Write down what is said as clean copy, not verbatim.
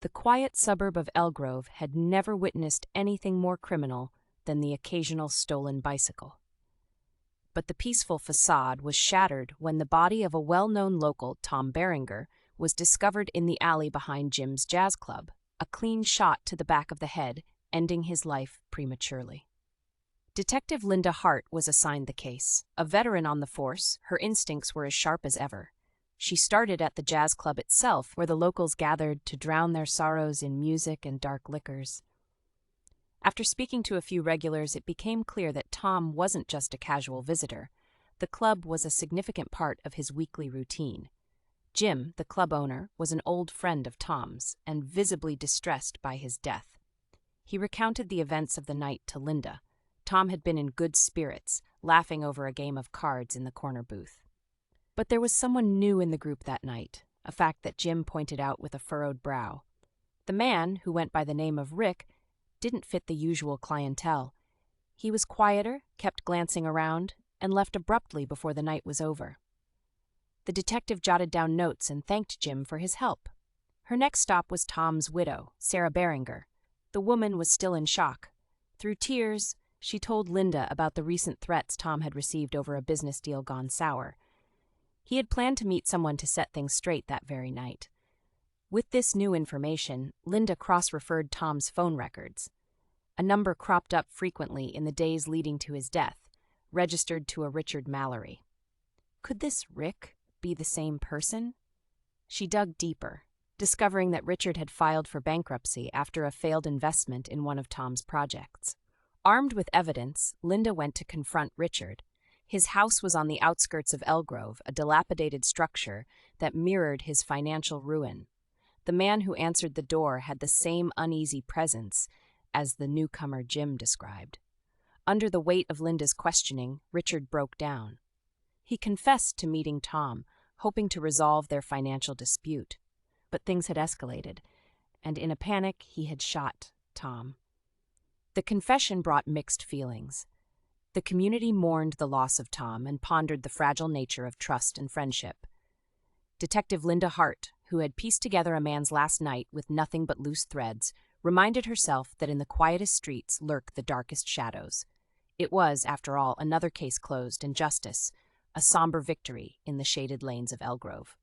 The quiet suburb of Elgrove had never witnessed anything more criminal than the occasional stolen bicycle. But the peaceful facade was shattered when the body of a well-known local, Tom Berenger, was discovered in the alley behind Jim's jazz club, a clean shot to the back of the head, ending his life prematurely. Detective Linda Hart was assigned the case. A veteran on the force, her instincts were as sharp as ever. She started at the jazz club itself, where the locals gathered to drown their sorrows in music and dark liquors. After speaking to a few regulars, it became clear that Tom wasn't just a casual visitor. The club was a significant part of his weekly routine. Jim, the club owner, was an old friend of Tom's and visibly distressed by his death. He recounted the events of the night to Linda. Tom had been in good spirits, laughing over a game of cards in the corner booth. But there was someone new in the group that night, a fact that Jim pointed out with a furrowed brow. The man, who went by the name of Rick, didn't fit the usual clientele. He was quieter, kept glancing around, and left abruptly before the night was over. The detective jotted down notes and thanked Jim for his help. Her next stop was Tom's widow, Sarah Berenger. The woman was still in shock. Through tears, she told Linda about the recent threats Tom had received over a business deal gone sour. He had planned to meet someone to set things straight that very night. With this new information, Linda cross-referred Tom's phone records. A number cropped up frequently in the days leading to his death, registered to a Richard Mallory. Could this Rick be the same person? She dug deeper, discovering that Richard had filed for bankruptcy after a failed investment in one of Tom's projects. Armed with evidence, Linda went to confront Richard. His house was on the outskirts of Elgrove, a dilapidated structure that mirrored his financial ruin. The man who answered the door had the same uneasy presence as the newcomer Jim described. Under the weight of Linda's questioning, Richard broke down. He confessed to meeting Tom, hoping to resolve their financial dispute. But things had escalated, and in a panic, he had shot Tom. The confession brought mixed feelings. The community mourned the loss of Tom and pondered the fragile nature of trust and friendship. Detective Linda Hart, who had pieced together a man's last night with nothing but loose threads, reminded herself that in the quietest streets lurk the darkest shadows. It was, after all, another case closed and justice, a somber victory in the shaded lanes of Elgrove.